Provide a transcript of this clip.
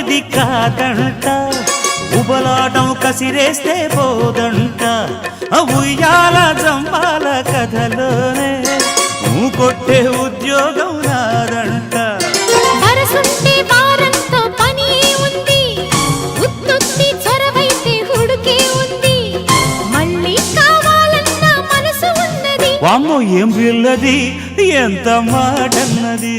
అనేది కాదంట, ఉబలాటం కసిరేస్తే పోదంట. ఉయ్యాల జంబాల కథలోనే నువ్వు కొట్టే ఉద్యోగం నాదంట. వరసుంటే వారంతో పని ఉంది, ఉత్తుత్తి చొరవైతే హుడుకే ఉంది. మళ్ళీ కావాలన్న మనసు ఉన్నది. వామ్మో ఏం పిల్లది ఎంత మాటన్నది.